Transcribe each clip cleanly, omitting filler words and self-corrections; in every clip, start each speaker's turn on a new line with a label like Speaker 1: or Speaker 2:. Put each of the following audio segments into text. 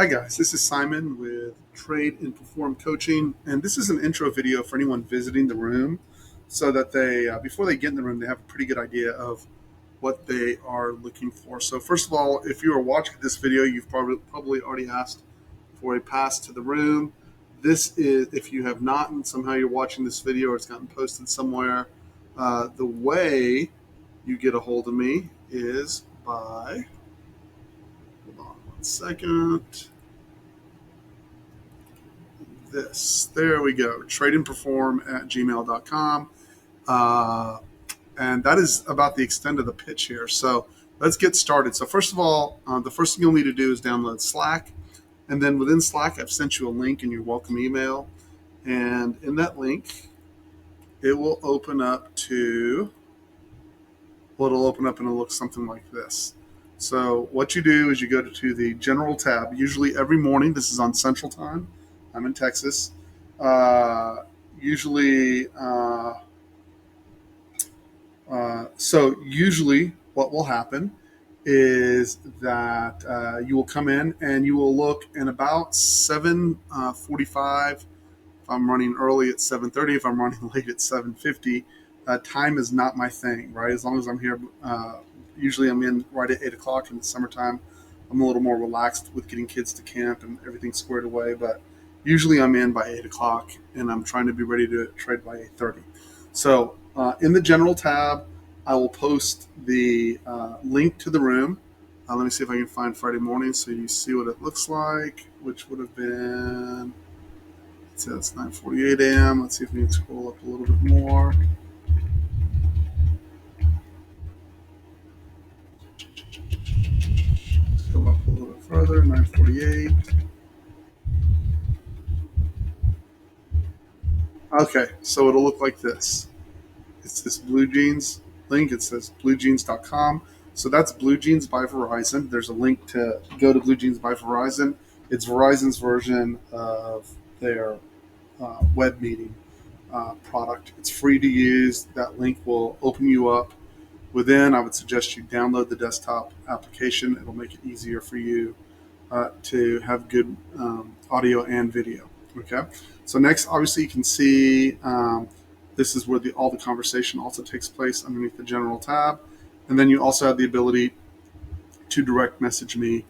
Speaker 1: Hi guys, this is Simon with Trade and Perform Coaching, and this is an intro video for anyone visiting the room, so that before they get in the room, they have a pretty good idea of what they are looking for. So first of all, if you are watching this video, you've probably already asked for a pass to the room. This is if you have not, and somehow you're watching this video or it's gotten posted somewhere. The way you get a hold of me is by hold on one second. This. There we go. Tradeandperform@gmail.com. Uh, and that is about the extent of the pitch here. So let's get started. So first of all, the first thing you'll need to do is download Slack. And then within Slack, I've sent you a link in your welcome email. And in that link, it will open up to, well, it'll open up and it'll look something like this. So what you do is you go to the general tab, usually every morning. This is on Central Time. I'm in Texas. Usually, usually what will happen is that you will come in and you will look in about 7:45. If I'm running early at 7:30, if I'm running late at 7:50, time is not my thing, right? As long as I'm here, usually I'm in right at 8 o'clock in the summertime. I'm a little more relaxed with getting kids to camp and everything squared away, but usually I'm in by 8 o'clock and I'm trying to be ready to trade by 8:30. So in the general tab, I will post the link to the room. Let me see if I can find Friday morning so you see what it looks like, which would have been, so it's 9:48 a.m. Let's see if we can scroll up a little bit more. Go up a little bit further, 9:48. Okay, so it'll look like this. It's this Blue Jeans link. It says bluejeans.com. So that's Blue Jeans by Verizon. There's a link to go to Blue Jeans by Verizon. It's Verizon's version of their web meeting product. It's free to use. That link will open you up. Within, I would suggest you download the desktop application. It'll make it easier for you to have good audio and video. Okay. So next, obviously, you can see this is where all the conversation also takes place underneath the general tab, and then you also have the ability to direct message me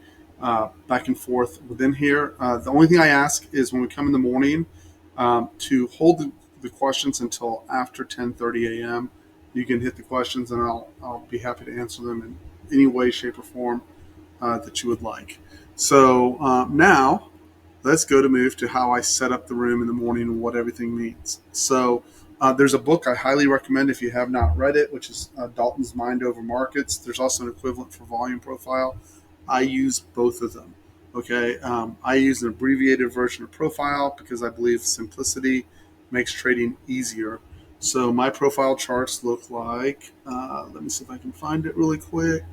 Speaker 1: back and forth within here. The only thing I ask is when we come in the morning to hold the questions until after 10:30 a.m. You can hit the questions, and I'll be happy to answer them in any way, shape, or form that you would like. So now let's go to move to how I set up the room in the morning and what everything means. So there's a book I highly recommend if you have not read it, which is Dalton's Mind Over Markets. There's also an equivalent for Volume Profile. I use both of them. Okay, I use an abbreviated version of Profile because I believe simplicity makes trading easier. So my profile charts look like, let me see if I can find it really quick.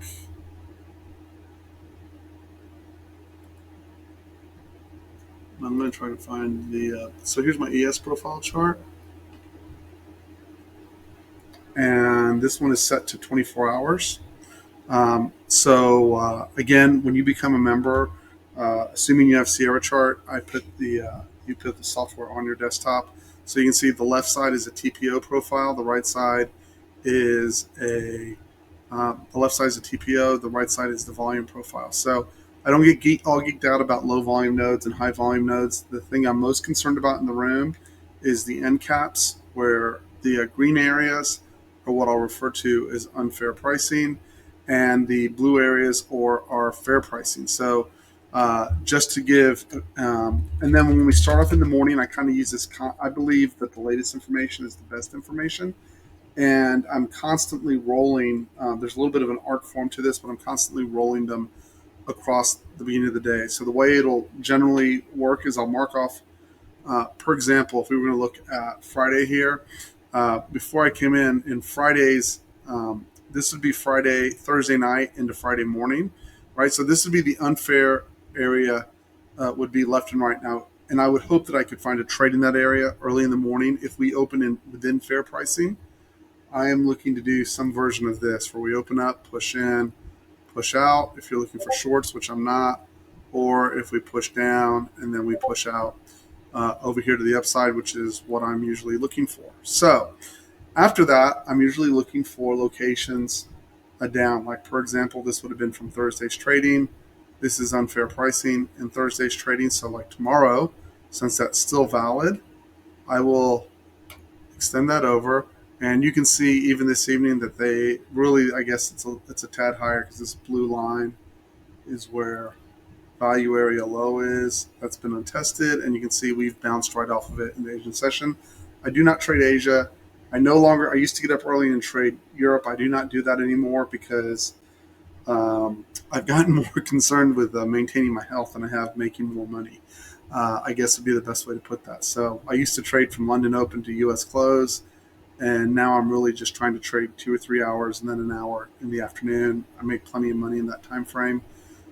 Speaker 1: I'm going to try to find so here's my ES profile chart. And this one is set to 24 hours. Again, when you become a member, assuming you have Sierra Chart, you put the software on your desktop, so you can see the left side is a TPO profile, the right side is the left side is a TPO, the right side is the volume profile. So I don't get all geeked out about low volume nodes and high volume nodes. The thing I'm most concerned about in the room is the end caps, where the green areas are what I'll refer to as unfair pricing, and the blue areas are fair pricing. So just to give, and then when we start off in the morning, I kind of use this. I believe that the latest information is the best information, and I'm constantly rolling. There's a little bit of an art form to this, but I'm constantly rolling them across the beginning of the day. So the way it'll generally work is I'll mark off, per example, if we were going to look at Friday here, before I came in Fridays, this would be Thursday night into Friday morning, right? So this would be the unfair area, would be left and right now. And I would hope that I could find a trade in that area early in the morning. If we open in within fair pricing, I am looking to do some version of this where we open up, push in, push out if you're looking for shorts, which I'm not, or or if we push down and then we push out over here to the upside, which is what I'm usually looking for. So after that, I'm usually looking for locations down. Like, for example, this would have been from Thursday's trading. This is unfair pricing in Thursday's trading. So, like tomorrow, since that's still valid, I will extend that over. And you can see even this evening that they really, I guess it's a tad higher because this blue line is where value area low is. That's been untested, and you can see we've bounced right off of it in the Asian session. I do not trade Asia. I used to get up early and trade Europe. I do not do that anymore because I've gotten more concerned with maintaining my health than I have making more money. I guess would be the best way to put that. So I used to trade from London Open to US close, and now I'm really just trying to trade 2 or 3 hours and then an hour in the afternoon. I make plenty of money in that time frame.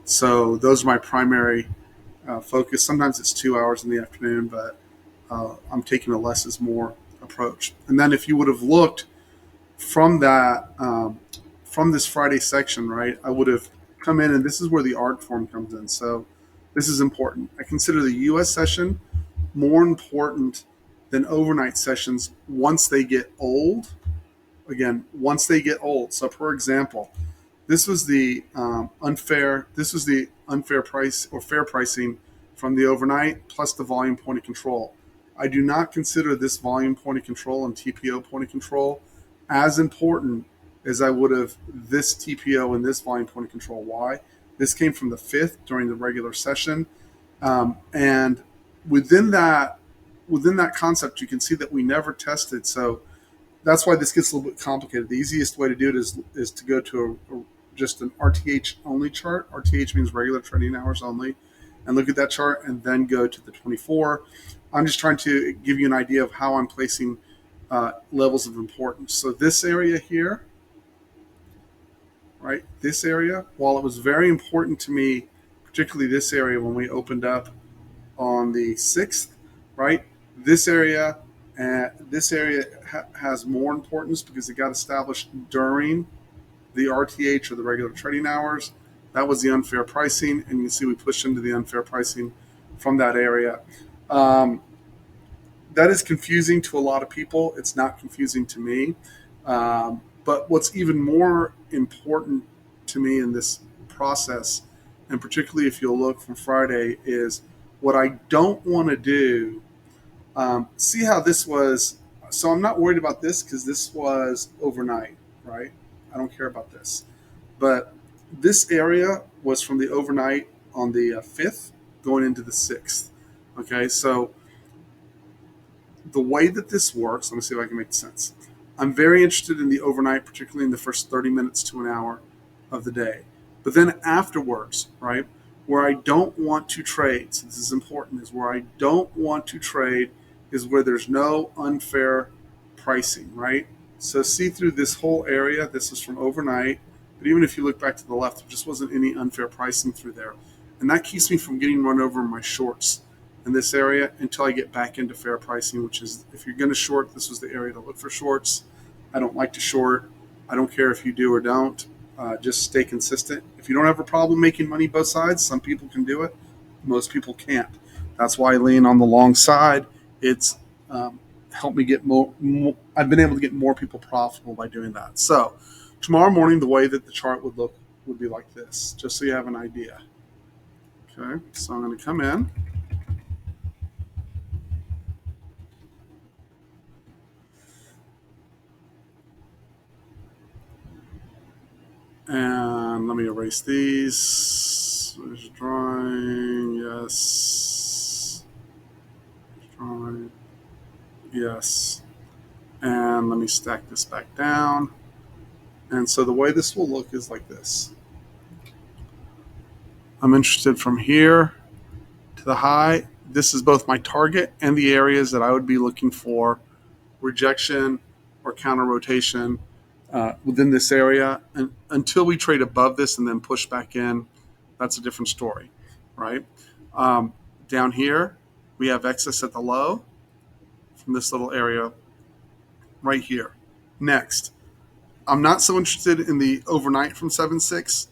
Speaker 1: So those are my primary focus. Sometimes it's 2 hours in the afternoon, but I'm taking a less is more approach. And then if you would have looked from that, from this Friday section, right, I would have come in, and this is where the art form comes in. So this is important. I consider the U.S. session more important than overnight sessions once they get old. Again, once they get old. So, for example, this was the unfair. This was the unfair price or fair pricing from the overnight plus the volume point of control. I do not consider this volume point of control and TPO point of control as important as I would have this TPO and this volume point of control. Why? This came from the 5th during the regular session, and within that within that concept, you can see that we never tested. So that's why this gets a little bit complicated. The easiest way to do it is to go to just an RTH only chart. RTH means regular trading hours only, and look at that chart, and then go to the 24. I'm just trying to give you an idea of how I'm placing levels of importance. So this area here, right? This area, while it was very important to me, particularly this area when we opened up on the 6th, right? This area has more importance because it got established during the RTH or the regular trading hours. That was the unfair pricing, and you can see we pushed into the unfair pricing from that area. That is confusing to a lot of people. It's not confusing to me. But what's even more important to me in this process, and particularly if you'll look from Friday, is what I don't want to do. See how this was. So I'm not worried about this because this was overnight, right? I don't care about this. But this area was from the overnight on the 5th going into the 6th. Okay, so the way that this works, let me see if I can make sense. I'm very interested in the overnight, particularly in the first 30 minutes to an hour of the day. But then afterwards, right, where I don't want to trade, so this is important, is where I don't want to trade is where there's no unfair pricing, right? So see through this whole area, this is from overnight, but even if you look back to the left, there just wasn't any unfair pricing through there. And that keeps me from getting run over in my shorts in this area until I get back into fair pricing, which is if you're going to short, this was the area to look for shorts. I don't like to short. I don't care if you do or don't. Just stay consistent. If you don't have a problem making money both sides, some people can do it. Most people can't. That's why I lean on the long side. It's helped me get more. I've been able to get more people profitable by doing that. So tomorrow morning, the way that the chart would look would be like this, just so you have an idea. Okay, so I'm going to come in. And let me erase these. There's drawing, yes. Drawing, yes. And let me stack this back down. And so the way this will look is like this. I'm interested from here to the high. This is both my target and the areas that I would be looking for rejection or counter rotation within this area. And until we trade above this and then push back in, that's a different story, right? Down here, we have excess at the low from this little area right here. Next, I'm not so interested in the overnight from 7.6.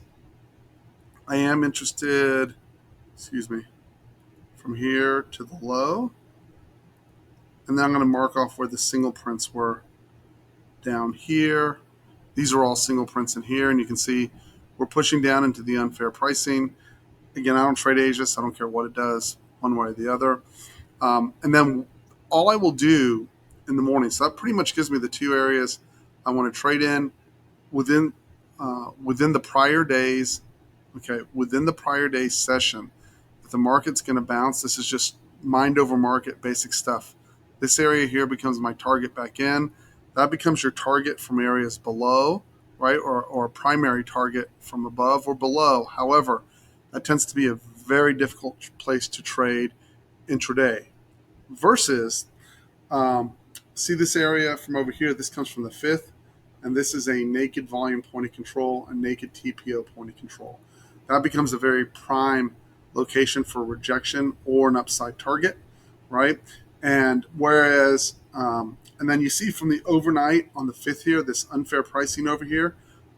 Speaker 1: I am interested excuse me, from here to the low. And then I'm going to mark off where the single prints were down here. These are all single prints in here, and you can see we're pushing down into the unfair pricing. Again, I don't trade Asia, so I don't care what it does, one way or the other. And then all I will do in the morning, so that pretty much gives me the two areas I want to trade in within within the prior days. Okay, within the prior day's session, if the market's going to bounce, this is just mind over market basic stuff. This area here becomes my target back in. That becomes your target from areas below, right? Or a primary target from above or below. However, that tends to be a very difficult place to trade intraday versus see this area from over here. This comes from the fifth, and this is a naked volume point of control, a naked TPO point of control. That becomes a very prime location for rejection or an upside target, right? And whereas, and then you see from the overnight on the fifth here, this unfair pricing over here,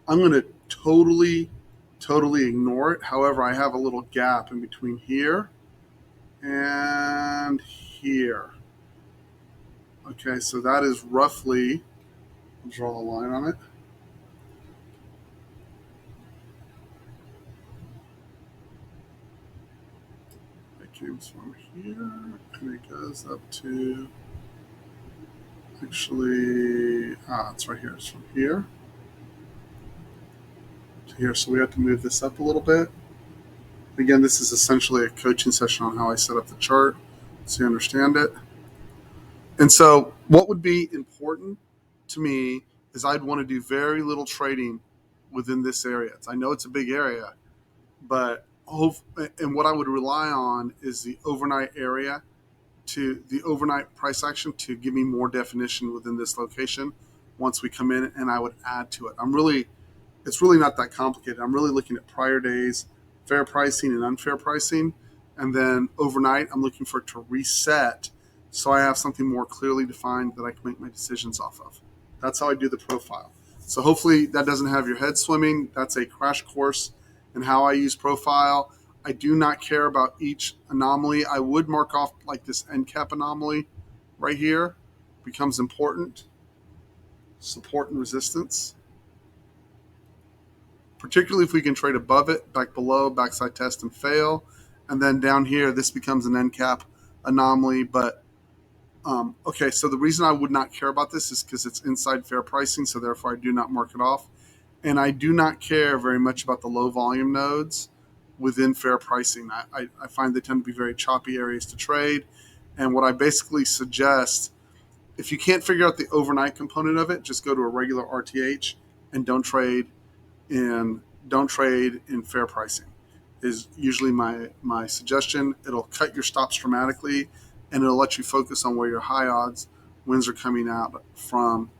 Speaker 1: I'm going to totally ignore it. However, I have a little gap in between here and here. Okay, so that is roughly, I'll draw a line on it. It comes from here, and it goes up to, actually, it's right here. It's from here to here. So we have to move this up a little bit. Again, this is essentially a coaching session on how I set up the chart so you understand it. And so what would be important to me is I'd want to do very little trading within this area. I know it's a big area, but and what I would rely on is the overnight area to the overnight price action to give me more definition within this location once we come in, and I would add to it. It's really not that complicated. I'm really looking at prior days, fair pricing and unfair pricing, and then overnight I'm looking for it to reset so I have something more clearly defined that I can make my decisions off of. That's how I do the profile. So hopefully that doesn't have your head swimming. That's a crash course in how I use profile. I do not care about each anomaly. I would mark off like this end cap anomaly right here becomes important. Support and resistance. Particularly if we can trade above it, back below, backside test and fail. And then down here, this becomes an end cap anomaly. But okay, so the reason I would not care about this is because it's inside fair pricing, so therefore I do not mark it off. And I do not care very much about the low volume nodes within fair pricing. I find they tend to be very choppy areas to trade. And what I basically suggest, if you can't figure out the overnight component of it, just go to a regular RTH and don't trade in fair pricing is usually my suggestion. It'll cut your stops dramatically, and it'll let you focus on where your high odds wins are coming out from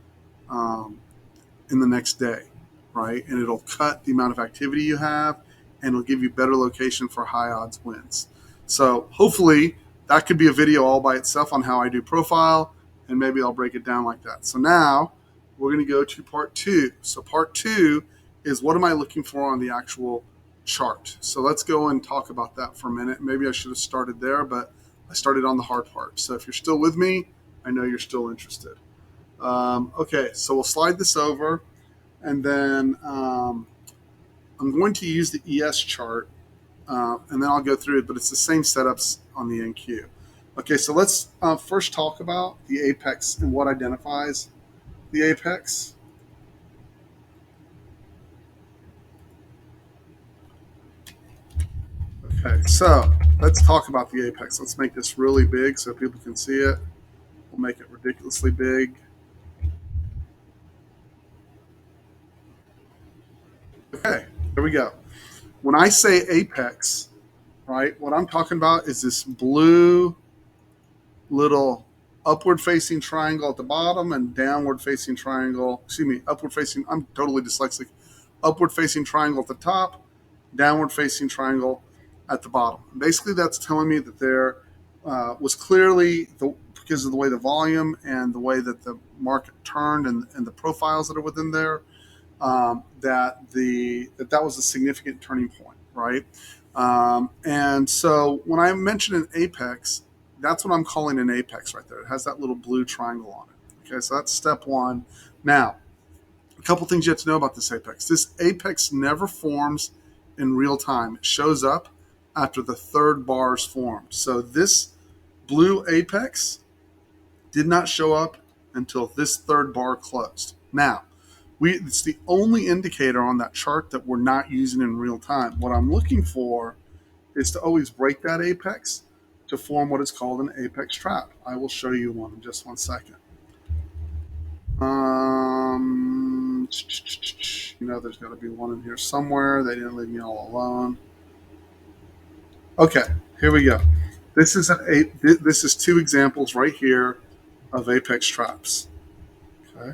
Speaker 1: in the next day, right? And it'll cut the amount of activity you have, and it'll give you better location for high odds wins. So hopefully that could be a video all by itself on how I do profile, and maybe I'll break it down like that. So now we're going to go to part two. So part two is what am I looking for on the actual chart. So let's go and talk about that for a minute. Maybe I should have started there, but I started on the hard part. So if you're still with me, I know you're still interested. Okay, so we'll slide this over, and then I'm going to use the ES chart, and then I'll go through it, but it's the same setups on the NQ. Okay, so let's first talk about the apex and what identifies the apex. Okay, so let's talk about the apex. Let's make this really big so people can see it. We'll make it ridiculously big. Okay, there we go. When I say apex, right, what I'm talking about is this blue little upward facing triangle at the bottom and downward facing triangle, upward facing, I'm totally dyslexic, upward facing triangle at the top, downward facing triangle at the bottom. Basically, that's telling me that there was clearly, because of the way the volume and the way that the market turned and the profiles that are within there, that was a significant turning point, right? And so when I mention an apex, that's what I'm calling an apex right there. It has that little blue triangle on it. Okay, so that's step one. Now, a couple things you have to know about this apex. This apex never forms in real time. It shows up after the third bar is formed. So this blue apex did not show up until this third bar closed. Now, it's the only indicator on that chart that we're not using in real time. What I'm looking for is to always break that apex to form what is called an apex trap. I will show you one in just 1 second. There's got to be one in here somewhere. They didn't leave me all alone. Okay, here we go. This is two examples right here of apex traps. Okay.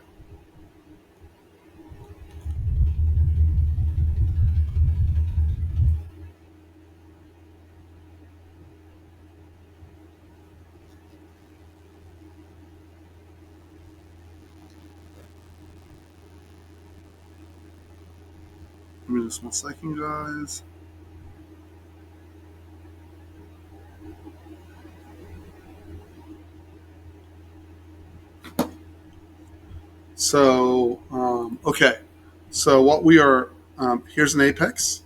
Speaker 1: Give me just 1 second, guys. Okay. So what we are, here's an apex,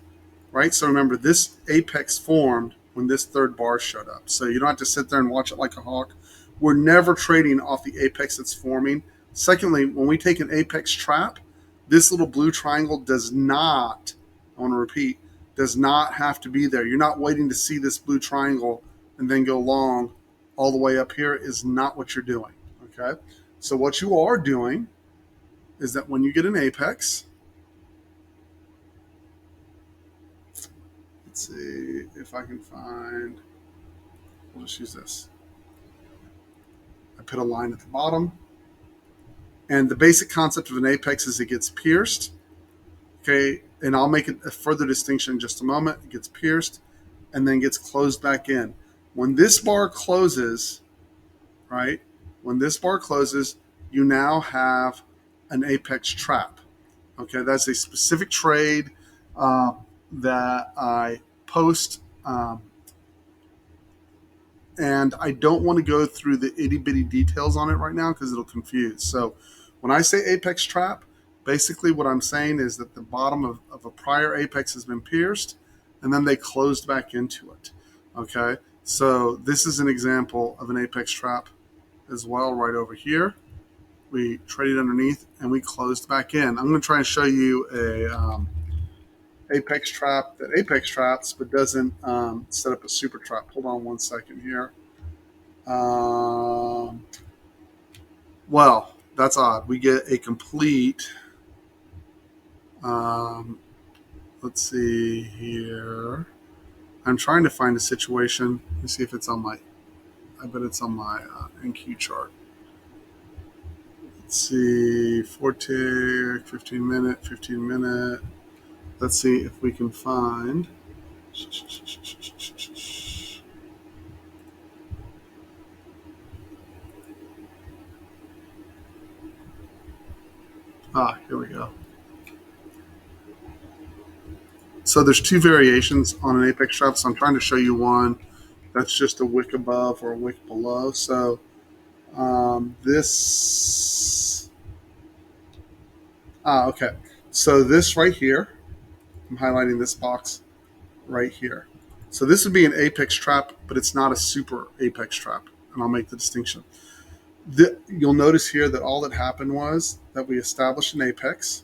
Speaker 1: right? So remember, this apex formed when this third bar showed up. So you don't have to sit there and watch it like a hawk. We're never trading off the apex that's forming. Secondly, when we take an apex trap, this little blue triangle does not, I want to repeat, does not have to be there. You're not waiting to see this blue triangle and then go long all the way up here is not what you're doing. Okay. So what you are doing is that when you get an apex, let's see if I can find, we'll just use this. I put a line at the bottom. And the basic concept of an apex is it gets pierced. Okay. And I'll make a further distinction in just a moment. It gets pierced and then gets closed back in. When this bar closes, right? When this bar closes, you now have an apex trap. Okay. That's a specific trade that I post. And I don't want to go through the itty bitty details on it right now because it'll confuse. So when I say apex trap, basically what I'm saying is that the bottom of a prior apex has been pierced and then they closed back into it. Okay. So this is an example of an apex trap as well, right over here. We traded underneath and we closed back in. I'm going to try and show you a apex trap that apex traps but doesn't set up a super trap. Hold on 1 second here. Well, that's odd. We get a complete. Let's see here. I'm trying to find a situation. Let me see if it's on my. I bet it's on my NQ chart. Let's see. 4 tick, 15 minute, 15 minute. Let's see if we can find. Here we go. So there's two variations on an apex trap. So I'm trying to show you one that's just a wick above or a wick below. So this. Okay. So this right here, I'm highlighting this box right here. So this would be an apex trap, but it's not a super apex trap. And I'll make the distinction. You'll notice here that all that happened was that we established an apex,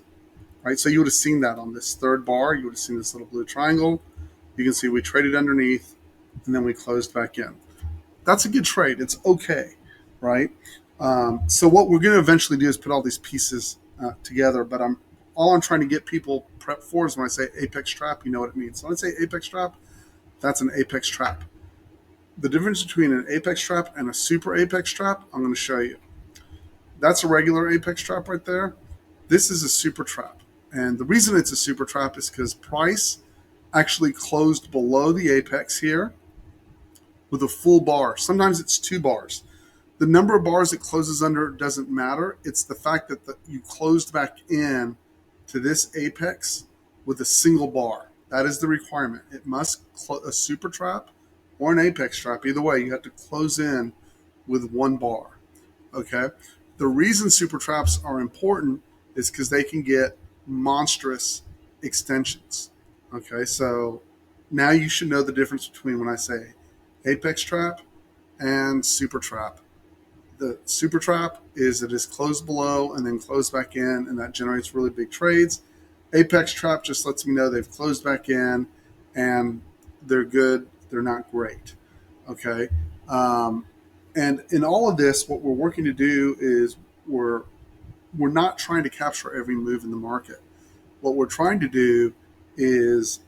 Speaker 1: right? So you would have seen that on this third bar. You would have seen this little blue triangle. You can see we traded underneath and then we closed back in. That's a good trade. It's okay, right? So what we're going to eventually do is put all these pieces together. But all I'm trying to get people prepped for is when I say apex trap, you know what it means. So when I say apex trap, that's an apex trap. The difference between an apex trap and a super apex trap, I'm going to show you. That's a regular apex trap right there. This is a super trap. And the reason it's a super trap is because price actually closed below the apex here with a full bar. Sometimes it's 2 bars. The number of bars it closes under doesn't matter. It's the fact that you closed back in to this apex with a single bar. That is the requirement. It must a super trap or an apex trap. Either way, you have to close in with one bar. Okay. The reason super traps are important is because they can get monstrous extensions. Okay. So now you should know the difference between when I say apex trap and super trap. The super trap is it is closed below and then closed back in, and that generates really big trades. Apex trap just lets me know they've closed back in and they're good, they're not great. Okay. Um, and in all of this, what we're working to do is we're not trying to capture every move in the market. What we're trying to do is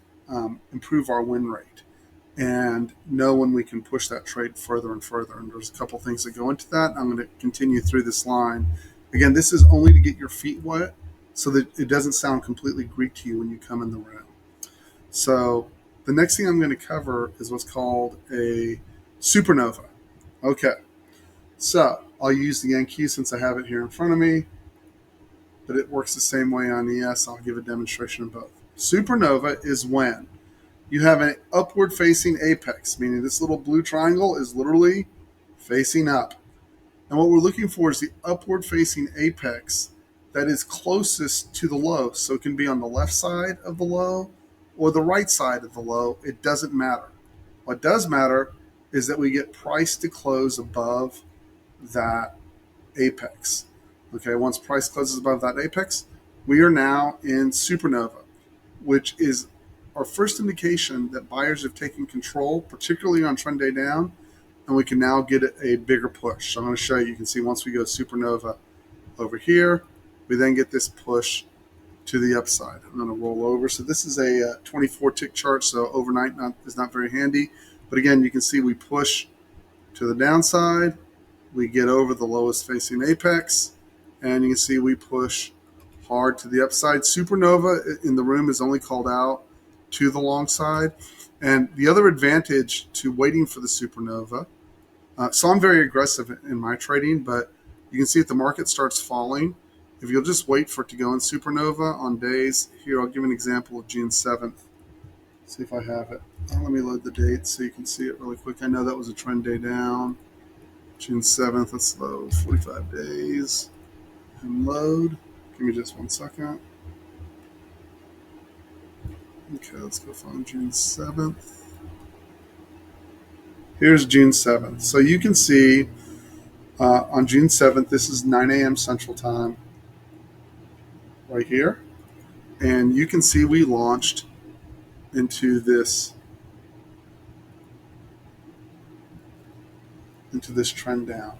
Speaker 1: improve our win rate and know when we can push that trade further and further. And there's a couple things that go into that. I'm going to continue through this line. Again, this is only to get your feet wet so that it doesn't sound completely Greek to you when you come in the room. So the next thing I'm going to cover is what's called a supernova. Okay, so I'll use the NQ since I have it here in front of me, but it works the same way on ES. I'll give a demonstration of both. Supernova is when you have an upward facing apex, meaning this little blue triangle is literally facing up. And what we're looking for is the upward facing apex that is closest to the low. So it can be on the left side of the low or the right side of the low. It doesn't matter. What does matter is that we get price to close above that apex. Okay, once price closes above that apex, we are now in supernova, which is our first indication that buyers have taken control, particularly on trend day down, and we can now get a bigger push. So I'm going to show you. You can see once we go supernova over here, we then get this push to the upside. I'm going to roll over. So this is a 24 tick chart, so overnight is not very handy. But again, you can see we push to the downside, we get over the lowest facing apex, and you can see we push hard to the upside. Supernova in the room is only called out to the long side. And the other advantage to waiting for the supernova, so I'm very aggressive in my trading, but you can see if the market starts falling, if you'll just wait for it to go in supernova on days, here I'll give an example of June 7th. See if I have it. Let me load the date so you can see it really quick. I know that was a trend day down. June 7th, let's load 45 days and load. Give me just 1 second. Okay, let's go find June 7th. Here's June 7th. So you can see on June 7th, this is 9 a.m. Central Time right here. And you can see we launched into this trend down.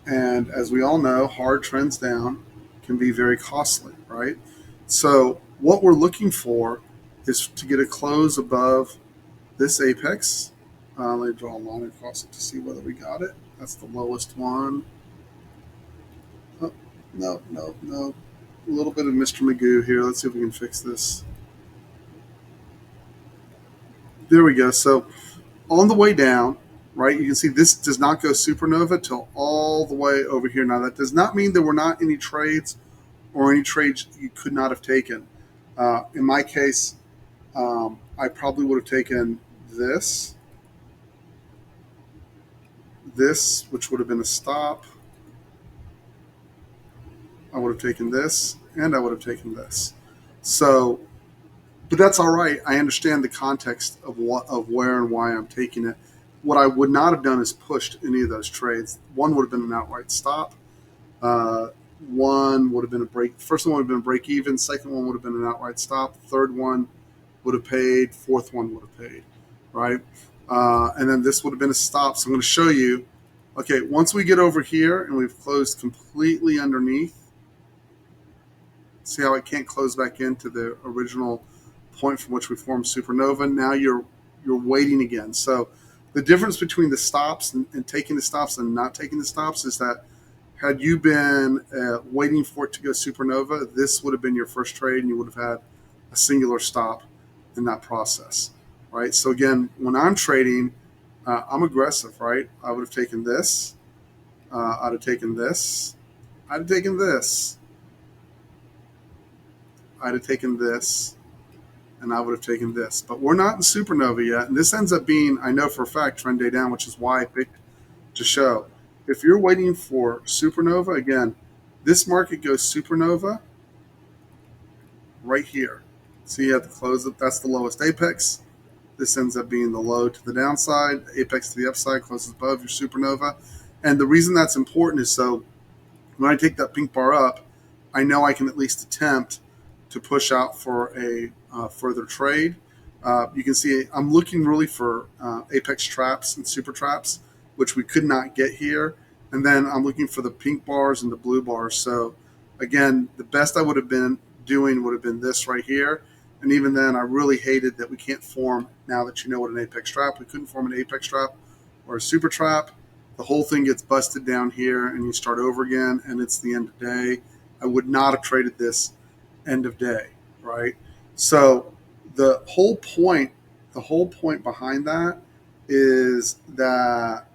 Speaker 1: And as we all know, hard trends down can be very costly, right? So what we're looking for is to get a close above this apex. Let me draw a line across it to see whether we got it. That's the lowest one. Oh, no. A little bit of Mr. Magoo here. Let's see if we can fix this. There we go. So on the way down, right, you can see this does not go supernova till all the way over here. Now, that does not mean there were not any trades or any trades you could not have taken. In my case, I probably would have taken this, which would have been a stop. I would have taken this, and I would have taken this. So, but that's all right. I understand the context of where and why I'm taking it. What I would not have done is pushed any of those trades. One would have been an outright stop. One would have been a break. First one would have been a break even. Second one would have been an outright stop. Third one would have paid. Fourth one would have paid, right? And then this would have been a stop. So I'm going to show you. Okay, once we get over here and we've closed completely underneath, see how it can't close back into the original point from which we formed supernova. Now you're waiting again. So the difference between the stops and taking the stops and not taking the stops is that had you been waiting for it to go supernova, this would have been your first trade and you would have had a singular stop in that process, right? So again, when I'm trading, I'm aggressive, right? I would have taken this. I'd have taken this. I'd have taken this. I'd have taken this. and I would have taken this. But we're not in supernova yet, and this ends up being, I know for a fact, trend day down, which is why I picked to show. If you're waiting for supernova, again, this market goes supernova right here. So you have to close it. That's the lowest apex. This ends up being the low to the downside, apex to the upside, closes above your supernova. And the reason that's important is so when I take that pink bar up, I know I can at least attempt to push out for a further trade. You can see I'm looking really for apex traps and super traps, which we could not get here. And then I'm looking for the pink bars and the blue bars. So again, the best I would have been doing would have been this right here. And even then, I really hated that we can't form, now that you know what an apex trap, we couldn't form an apex trap or a super trap. The whole thing gets busted down here and you start over again, and it's the end of day. I would not have traded this end of day, right? So the whole point behind that is that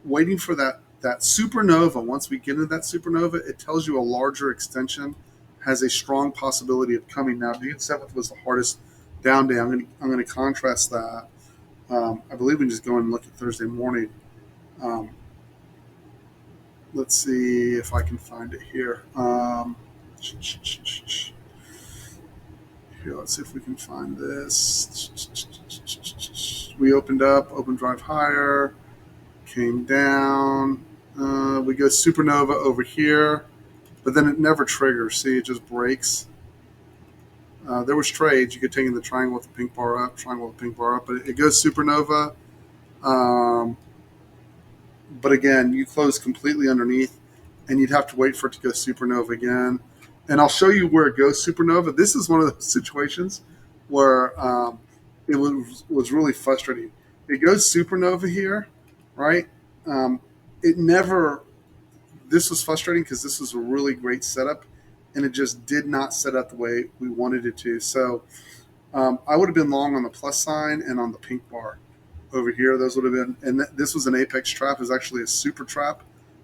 Speaker 1: waiting for that supernova. Once we get into that supernova, it tells you a larger extension has a strong possibility of coming. Now, June 7th was the hardest down day. I'm going to contrast that. I believe we can just go and look at Thursday morning. Um, let's see if I can find it here. Here, let's see if we can find this. We opened up, open drive higher, came down. We go supernova over here, but then it never triggers. See, it just breaks. There was trades you could take in the triangle with the pink bar up, triangle with the pink bar up, but it goes supernova. Um, but again, you close completely underneath, and you'd have to wait for it to go supernova again. And I'll show you where it goes supernova. This is one of those situations where it was really frustrating. It goes supernova here, right? It never. This was frustrating because this was a really great setup, and it just did not set up the way we wanted it to. So I would have been long on the plus sign and on the pink bar over here. Those would have been, and this was an apex trap. Is actually a super trap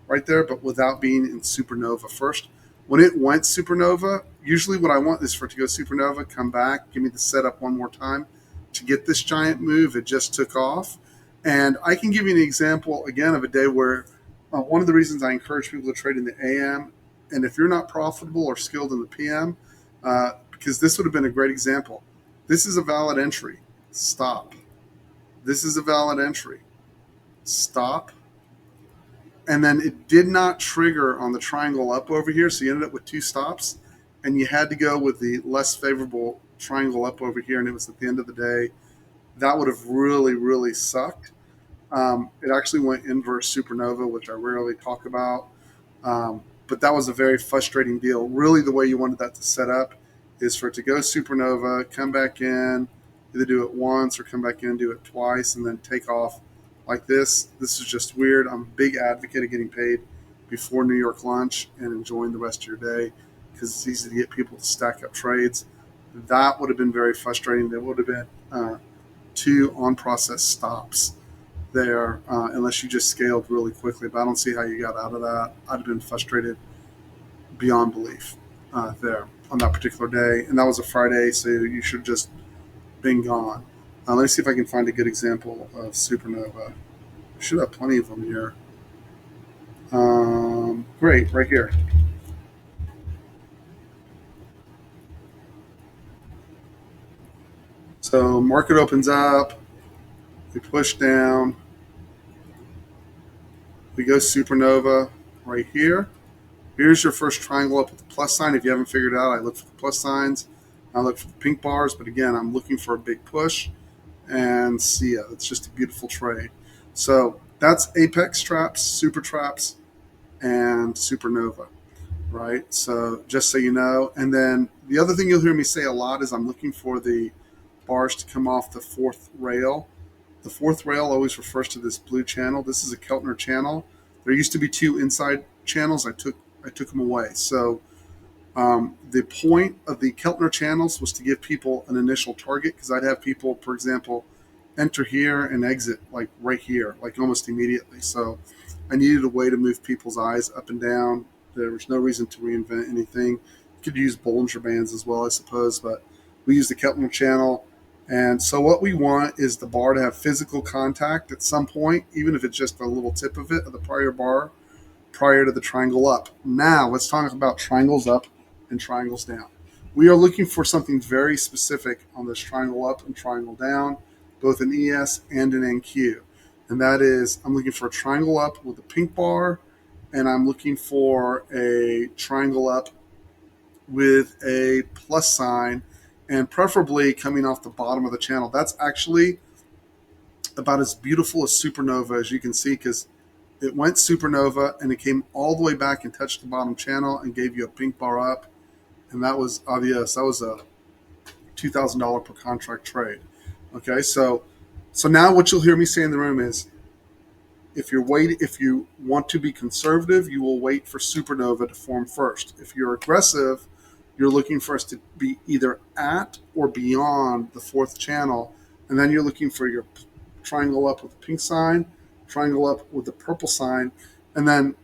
Speaker 1: right there, but without being in supernova first. When it went supernova, usually what I want is for it to go supernova, come back, give me the setup one more time to get this giant move. It just took off. And I can give you an example again of a day where one of the reasons I encourage people to trade in the AM, and if you're not profitable or skilled in the PM, because this would have been a great example. This is a valid entry. Stop. This is a valid entry. Stop. And then it did not trigger on the triangle up over here, so you ended up with two stops, and you had to go with the less favorable triangle up over here, and it was at the end of the day. That would have really, really sucked. It actually went inverse supernova, which I rarely talk about. But that was a very frustrating deal. Really, the way you wanted that to set up is for it to go supernova, come back in, either do it once or come back in, do it twice, and then take off like this. This is just weird. I'm a big advocate of getting paid before New York lunch and enjoying the rest of your day because it's easy to get people to stack up trades. That would have been very frustrating. There would have been two on-process stops there unless you just scaled really quickly. But I don't see how you got out of that. I'd have been frustrated beyond belief there on that particular day. And that was a Friday, so you should have just been gone. Let me see if I can find a good example of supernova. I should have plenty of them here. Great, right here. So market opens up, we push down, we go supernova right here. Here's your first triangle up with the plus sign. If you haven't figured it out, I look for the plus signs. I look for the pink bars, but again, I'm looking for a big push. And see ya. It's just a beautiful trade. So that's apex traps, super traps, and supernova, right? So just so you know. And then the other thing you'll hear me say a lot is I'm looking for the bars to come off the fourth rail. The fourth rail always refers to this blue channel. This is a Keltner channel. There used to be two inside channels. I took them away. So the point of the Keltner channels was to give people an initial target because I'd have people, for example, enter here and exit like right here, like almost immediately. So I needed a way to move people's eyes up and down. There was no reason to reinvent anything. You could use Bollinger Bands as well, I suppose, but We use the Keltner channel. And so what we want is the bar to have physical contact at some point, even if it's just a little tip of it, of the prior bar, prior to the triangle up. Now let's talk about triangles up and triangles down. We are looking for something very specific on this triangle up and triangle down, both in ES and in NQ. And that is, I'm looking for a triangle up with a pink bar, and I'm looking for a triangle up with a plus sign, and preferably coming off the bottom of the channel. That's actually about as beautiful as supernova as you can see, because it went supernova and it came all the way back and touched the bottom channel and gave you a pink bar up. And that was obvious. That was a $2,000 per contract trade. Okay, so now what you'll hear me say in the room is, if you want to be conservative, you will wait for supernova to form first. If you're aggressive, you're looking for us to be either at or beyond the fourth channel, and then you're looking for your triangle up with the pink sign, triangle up with the purple sign, and then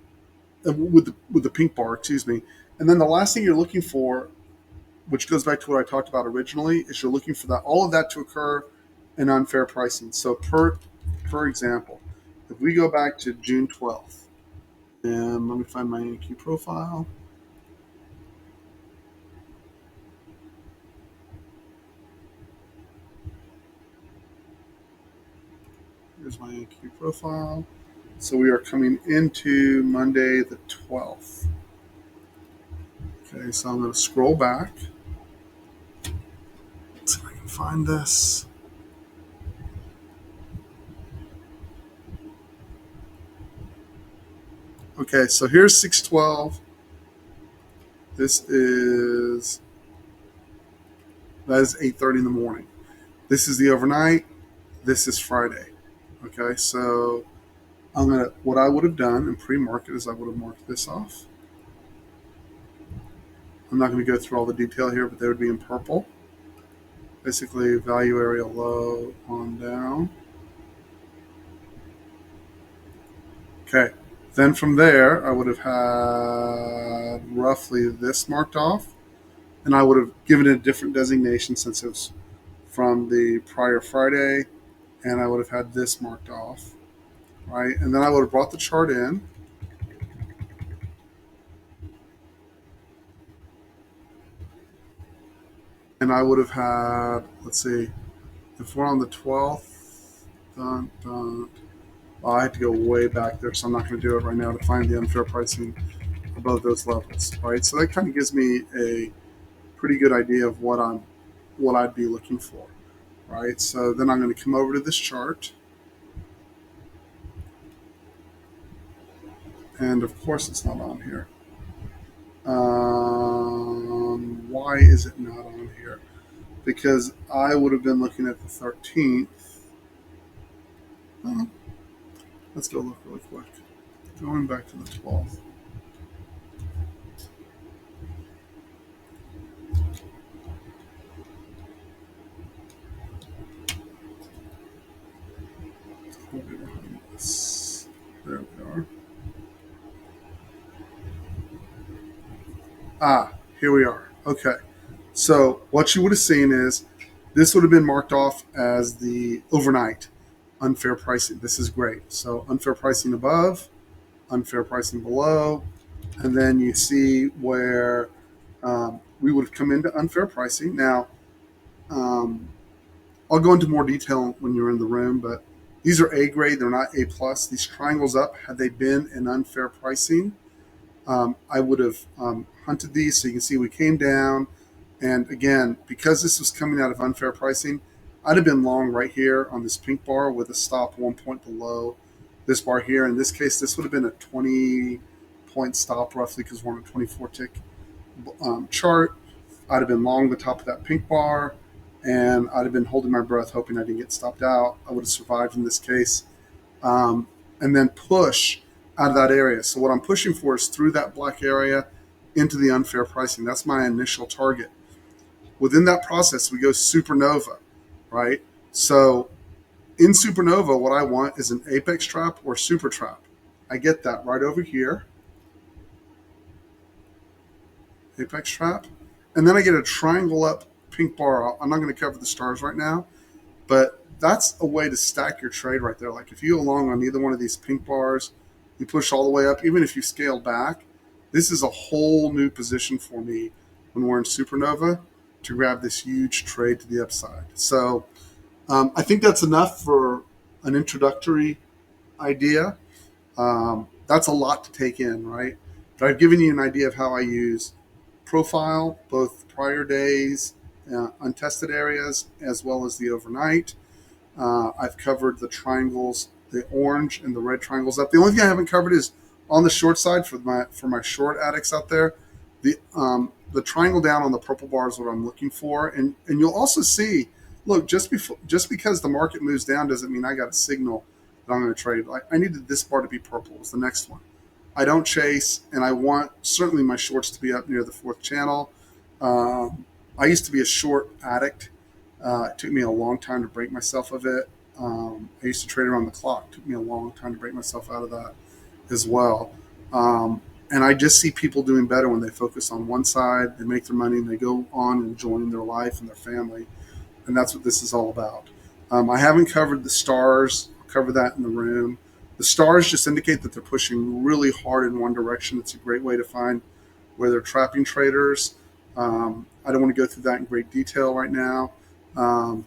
Speaker 1: with the pink bar, excuse me. And then the last thing you're looking for, which goes back to what I talked about originally, is you're looking for that all of that to occur in unfair pricing. So per example, if we go back to June 12th, and let me find my NQ profile. Here's my NQ profile. So we are coming into Monday the 12th. Okay, so I'm going to scroll back. Let's see if I can find this. Okay, so here's 612. That is 8:30 in the morning. This is the overnight. This is Friday. Okay, so what I would have done in pre-market is I would have marked this off. I'm not going to go through all the detail here, but they would be in purple. Basically, value area low on down. Okay, then from there, I would have had roughly this marked off, and I would have given it a different designation since it was from the prior Friday, and I would have had this marked off, right? And then I would have brought the chart in, and I would have had, let's see, if we're on the 12th, dun, dun, well, I had to go way back there, so I'm not going to do it right now to find the unfair pricing above those levels, right? So that kind of gives me a pretty good idea of what I'd be looking for, right? So then I'm going to come over to this chart, and of course it's not on here. Why is it not on here? Because I would have been looking at the 13th. Let's go look really quick. Going back to the 12th. There we are. Here we are. Okay. So what you would have seen is this would have been marked off as the overnight unfair pricing. This is great. So unfair pricing above, unfair pricing below, and then you see where we would have come into unfair pricing. Now, um, I'll go into more detail when you're in the room, but these are A grade. They're not A plus. These triangles up, had they been in unfair pricing, I would have hunted these. So you can see we came down. And again, because this was coming out of unfair pricing, I'd have been long right here on this pink bar with a stop 1 point below this bar here. In this case, this would have been a 20-point stop roughly because we're on a 24 tick chart. I'd have been long the top of that pink bar, and I'd have been holding my breath hoping I didn't get stopped out. I would have survived in this case, and then push out of that area. So what I'm pushing for is through that black area into the unfair pricing. That's my initial target. Within that process, we go supernova, right? So in supernova, what I want is an apex trap or super trap. I get that right over here, apex trap, and then I get a triangle up pink bar. I'm not going to cover the stars right now, but that's a way to stack your trade right there. Like if you go long on either one of these pink bars, you push all the way up, even if you scale back, this is a whole new position for me when we're in supernova to grab this huge trade to the upside. So I think that's enough for an introductory idea. That's a lot to take in, right? But I've given you an idea of how I use profile, both prior days, untested areas, as well as the overnight. I've covered the triangles, the orange and the red triangles up. The only thing I haven't covered is on the short side for my short addicts out there. The triangle down on the purple bar is what I'm looking for, and you'll also see. Look, just because the market moves down doesn't mean I got a signal that I'm going to trade. Like I needed this bar to be purple. Is the next one. I don't chase, and I want certainly my shorts to be up near the fourth channel. I used to be a short addict. It took me a long time to break myself of it. I used to trade around the clock. It took me a long time to break myself out of that as well. And I just see people doing better when they focus on one side, they make their money, and they go on enjoying their life and their family. And that's what this is all about. I haven't covered the stars. I'll cover that in the room. The stars just indicate that they're pushing really hard in one direction. It's a great way to find where they're trapping traders. I don't want to go through that in great detail right now. Um,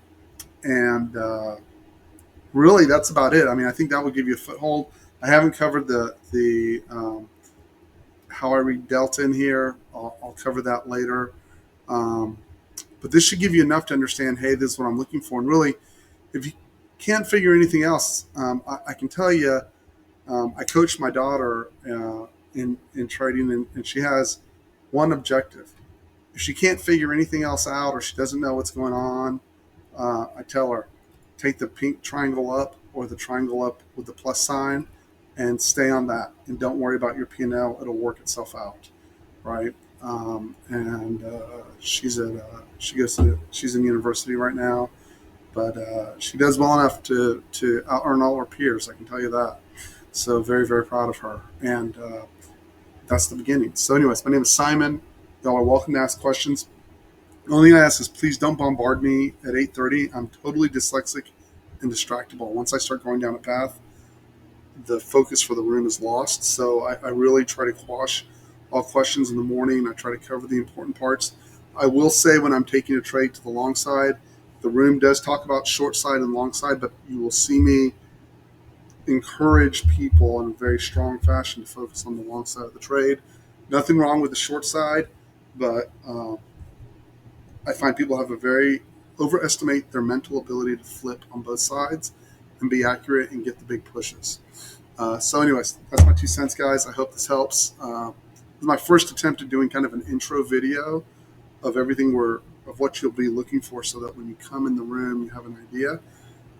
Speaker 1: and really, that's about it. I mean, I think that would give you a foothold. I haven't covered the how I read delta in here. I'll cover that later. Um, but this should give you enough to understand, hey, this is what I'm looking for. And really, if you can't figure anything else, I can tell you, I coach my daughter in trading, and she has one objective. If she can't figure anything else out or she doesn't know what's going on, I tell her, take the pink triangle up or the triangle up with the plus sign and stay on that. And don't worry about your P&L. It'll work itself out, right? And she's in university right now, but she does well enough to out earn all her peers. I can tell you that. So very, very proud of her. And that's the beginning. So anyways, my name is Simon. Y'all are welcome to ask questions. The only thing I ask is please don't bombard me at 8:30. I'm totally dyslexic and distractible. Once I start going down a path, the focus for the room is lost. So I really try to quash all questions in the morning. I try to cover the important parts. I will say when I'm taking a trade to the long side, the room does talk about short side and long side, but you will see me encourage people in a very strong fashion to focus on the long side of the trade. Nothing wrong with the short side, but I find people have a very overestimate their mental ability to flip on both sides and be accurate and get the big pushes. So, anyways, that's my 2 cents, guys. I hope this helps. This is my first attempt at doing kind of an intro video of everything of what you'll be looking for, so that when you come in the room, you have an idea.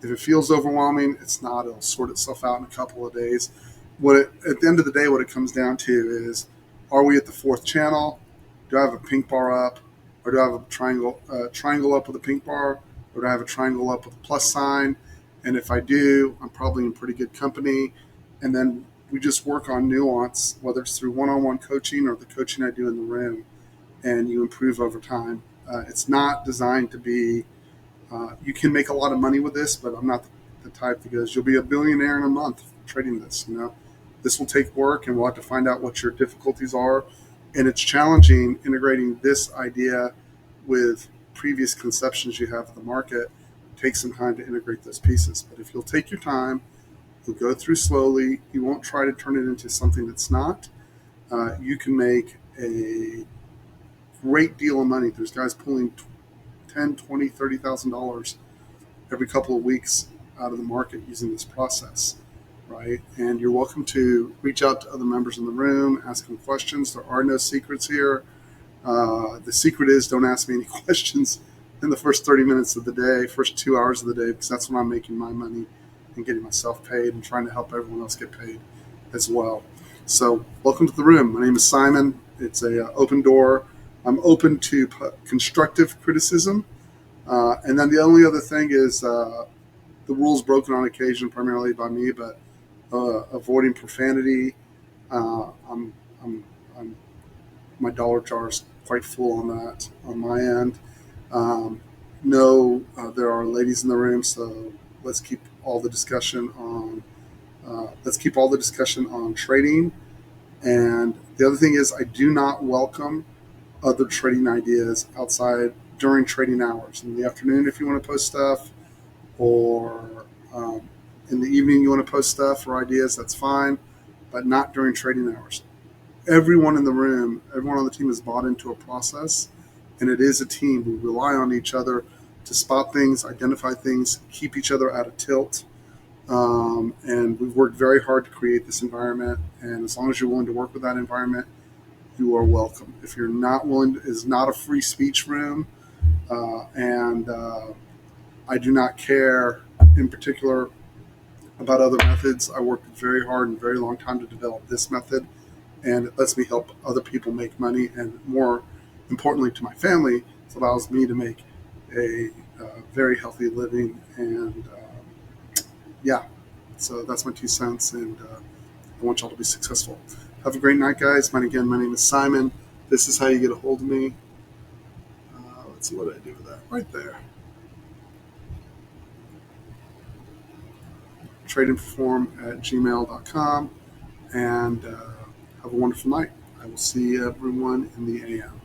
Speaker 1: If it feels overwhelming, it's not. It'll sort itself out in a couple of days. At the end of the day, what it comes down to is, are we at the fourth channel? Do I have a pink bar up? Or do I have a triangle up with a pink bar? Or do I have a triangle up with a plus sign? And if I do, I'm probably in pretty good company. And then we just work on nuance, whether it's through one-on-one coaching or the coaching I do in the room, and you improve over time. It's not designed to be, you can make a lot of money with this, but I'm not the type that goes, you'll be a billionaire in a month trading this. This will take work, and we'll have to find out what your difficulties are. And it's challenging integrating this idea with previous conceptions you have of the market. It takes some time to integrate those pieces. But if you'll take your time, you'll go through slowly, you won't try to turn it into something that's not, you can make a great deal of money. There's guys pulling $10, $20, $30,000 every couple of weeks out of the market using this process, right? And you're welcome to reach out to other members in the room, ask them questions. There are no secrets here. The secret is don't ask me any questions in the first 30 minutes of the day, first 2 hours of the day, because that's when I'm making my money and getting myself paid and trying to help everyone else get paid as well. So welcome to the room. My name is Simon. It's a open door. I'm open to constructive criticism. And then the only other thing is the rules broken on occasion, primarily by me, but avoiding profanity. I'm, I'm, my dollar jar is quite full on that on my end. Um, no, there are ladies in the room, so let's keep all the discussion on trading. And the other thing is, I do not welcome other trading ideas outside during trading hours. In the afternoon, if you want to post stuff, or in the evening, you want to post stuff or ideas, that's fine, but not during trading hours. Everyone in the room, everyone on the team is bought into a process, and it is a team. We rely on each other to spot things, identify things, keep each other out of tilt. And we've worked very hard to create this environment. And as long as you're willing to work with that environment, you are welcome. If you're not willing, it's not a free speech room, and I do not care in particular about other methods. I worked very hard and very long time to develop this method, and it lets me help other people make money, and more importantly to my family, it allows me to make a very healthy living. And yeah, so that's my 2 cents, and I want y'all to be successful. Have a great night, guys. My name is Simon. This is how you get a hold of me. Let's see what I do with that right there. tradeandperform@gmail.com, and have a wonderful night. I will see everyone in the AM.